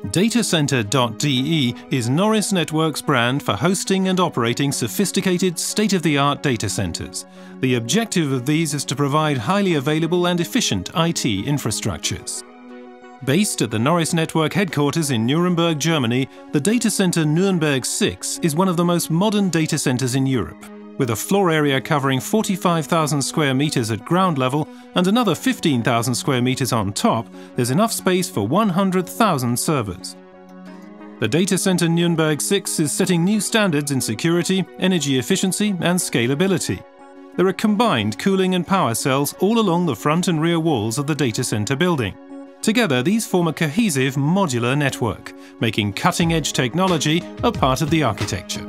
Datacenter.de is Noris Network's brand for hosting and operating sophisticated, state-of-the-art data centers. The objective of these is to provide highly available and efficient IT infrastructures. Based at the Noris Network headquarters in Nuremberg, Germany, the data center Nuremberg 6 is one of the most modern data centers in Europe. With a floor area covering 45,000 square meters at ground level and another 15,000 square meters on top, there's enough space for 100,000 servers. The data center Nuremberg 6 is setting new standards in security, energy efficiency and scalability. There are combined cooling and power cells all along the front and rear walls of the data center building. Together, these form a cohesive, modular network, making cutting-edge technology a part of the architecture.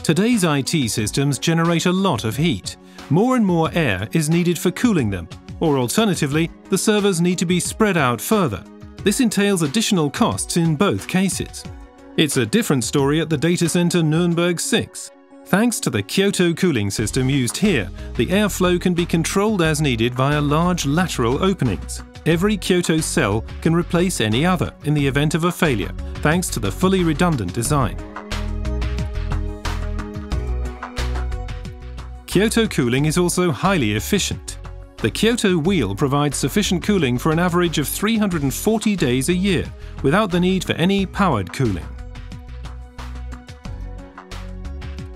Today's IT systems generate a lot of heat. More and more air is needed for cooling them, or alternatively, the servers need to be spread out further. This entails additional costs in both cases. It's a different story at the data center Nuremberg 6. Thanks to the KyotoCooling system used here, the airflow can be controlled as needed via large lateral openings. Every Kyoto cell can replace any other in the event of a failure, thanks to the fully redundant design. KyotoCooling is also highly efficient. The Kyoto wheel provides sufficient cooling for an average of 340 days a year, without the need for any powered cooling.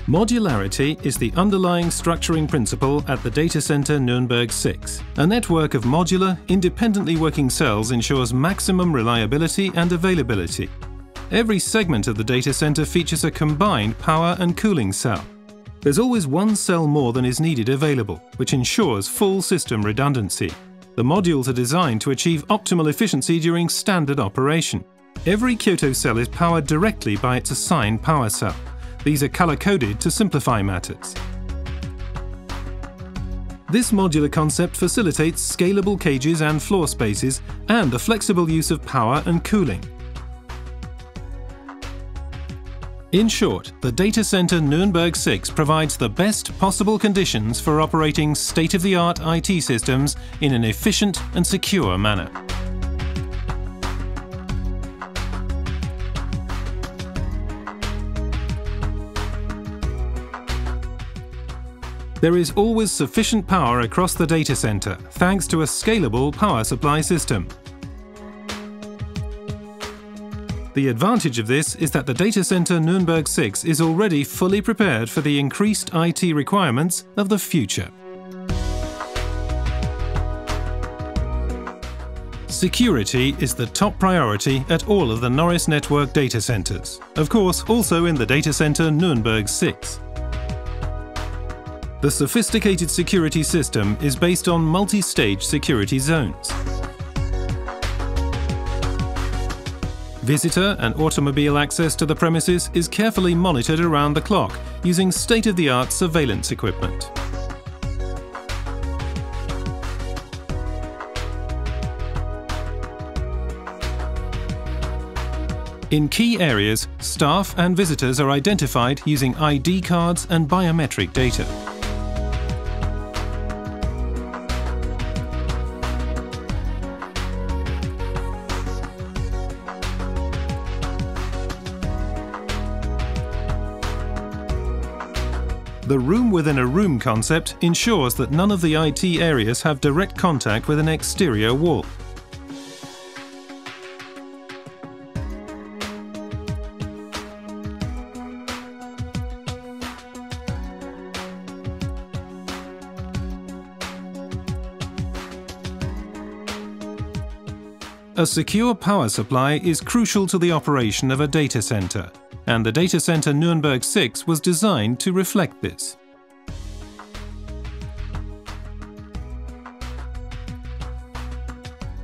Modularity is the underlying structuring principle at the data center Nuremberg 6. A network of modular, independently working cells ensures maximum reliability and availability. Every segment of the data center features a combined power and cooling cell. There's always one cell more than is needed available, which ensures full system redundancy. The modules are designed to achieve optimal efficiency during standard operation. Every Kyoto cell is powered directly by its assigned power cell. These are color-coded to simplify matters. This modular concept facilitates scalable cages and floor spaces and the flexible use of power and cooling. In short, the data center Nuremberg 6 provides the best possible conditions for operating state-of-the-art IT systems in an efficient and secure manner. There is always sufficient power across the data center, thanks to a scalable power supply system. The advantage of this is that the data center Nuremberg 6 is already fully prepared for the increased IT requirements of the future. Security is the top priority at all of the Noris Network data centers. Of course, also in the data center Nuremberg 6. The sophisticated security system is based on multi-stage security zones. Visitor and automobile access to the premises is carefully monitored around the clock using state-of-the-art surveillance equipment. In key areas, staff and visitors are identified using ID cards and biometric data. The room-within-a-room concept ensures that none of the IT areas have direct contact with an exterior wall. A secure power supply is crucial to the operation of a data center, and the data center Nuremberg 6 was designed to reflect this.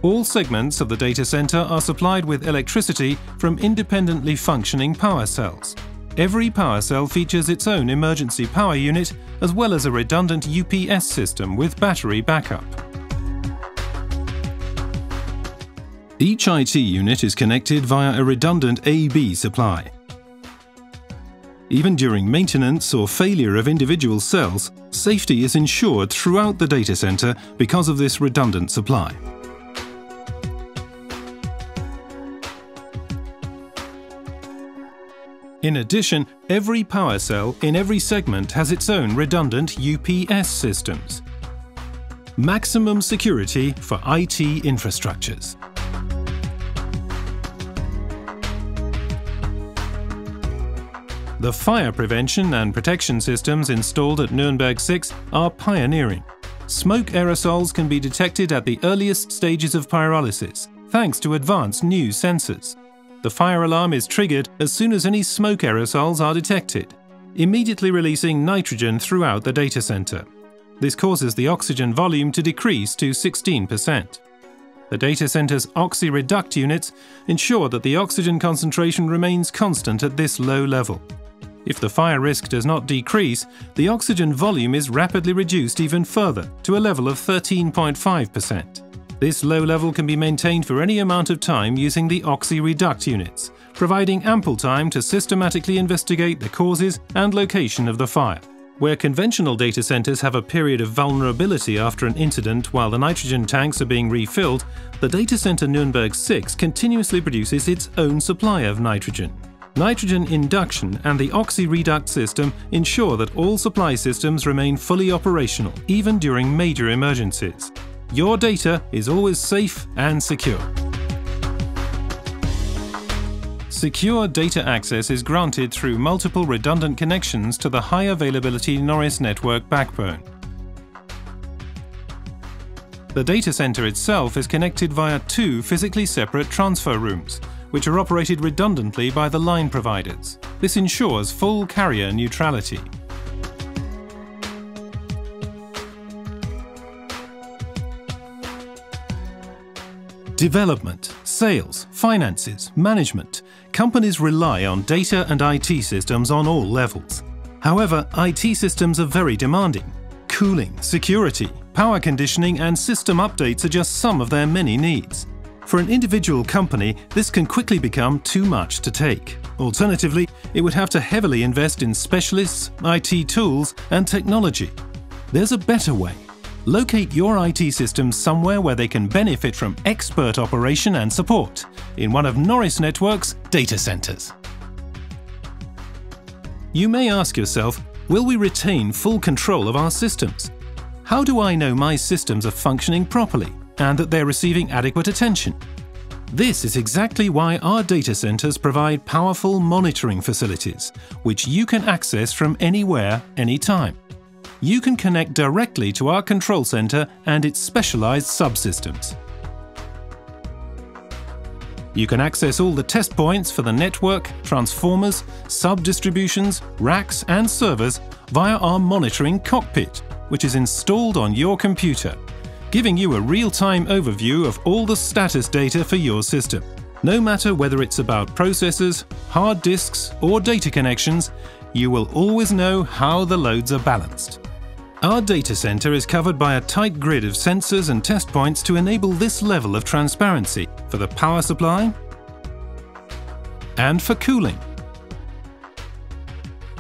All segments of the data center are supplied with electricity from independently functioning power cells. Every power cell features its own emergency power unit as well as a redundant UPS system with battery backup. Each IT unit is connected via a redundant AB supply. Even during maintenance or failure of individual cells, safety is ensured throughout the data center because of this redundant supply. In addition, every power cell in every segment has its own redundant UPS systems. Maximum security for IT infrastructures. The fire prevention and protection systems installed at Nuremberg 6 are pioneering. Smoke aerosols can be detected at the earliest stages of pyrolysis, thanks to advanced new sensors. The fire alarm is triggered as soon as any smoke aerosols are detected, immediately releasing nitrogen throughout the data center. This causes the oxygen volume to decrease to 16%. The data center's oxy-reduct units ensure that the oxygen concentration remains constant at this low level. If the fire risk does not decrease, the oxygen volume is rapidly reduced even further to a level of 13.5%. This low level can be maintained for any amount of time using the oxy-reduct units, providing ample time to systematically investigate the causes and location of the fire. Where conventional data centers have a period of vulnerability after an incident while the nitrogen tanks are being refilled, the data center Nuremberg 6 continuously produces its own supply of nitrogen. Nitrogen induction and the oxy-reduct system ensure that all supply systems remain fully operational, even during major emergencies. Your data is always safe and secure. Secure data access is granted through multiple redundant connections to the high-availability Noris network backbone. The data center itself is connected via two physically separate transfer rooms, which are operated redundantly by the line providers. This ensures full carrier neutrality. Development, sales, finances, management. Companies rely on data and IT systems on all levels. However, IT systems are very demanding. Cooling, security, power conditioning and system updates are just some of their many needs. For an individual company, this can quickly become too much to take. Alternatively, it would have to heavily invest in specialists, IT tools and technology. There's a better way. Locate your IT systems somewhere where they can benefit from expert operation and support in one of Noris Network's data centers. You may ask yourself, will we retain full control of our systems? How do I know my systems are functioning properly and that they're receiving adequate attention? This is exactly why our data centers provide powerful monitoring facilities, which you can access from anywhere, anytime. You can connect directly to our control center and its specialized subsystems. You can access all the test points for the network, transformers, sub-distributions, racks and servers via our monitoring cockpit, which is installed on your computer, giving you a real-time overview of all the status data for your system. No matter whether it's about processors, hard disks or data connections, you will always know how the loads are balanced. Our data center is covered by a tight grid of sensors and test points to enable this level of transparency for the power supply and for cooling.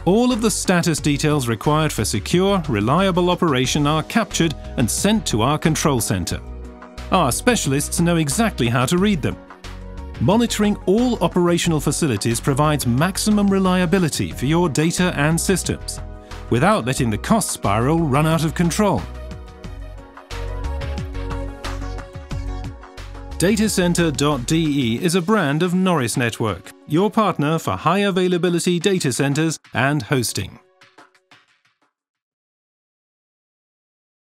All of the status details required for secure, reliable operation are captured and sent to our control center. Our specialists know exactly how to read them. Monitoring all operational facilities provides maximum reliability for your data and systems, without letting the cost spiral run out of control. datacenter.de is a brand of Noris Network, your partner for high availability data centers and hosting.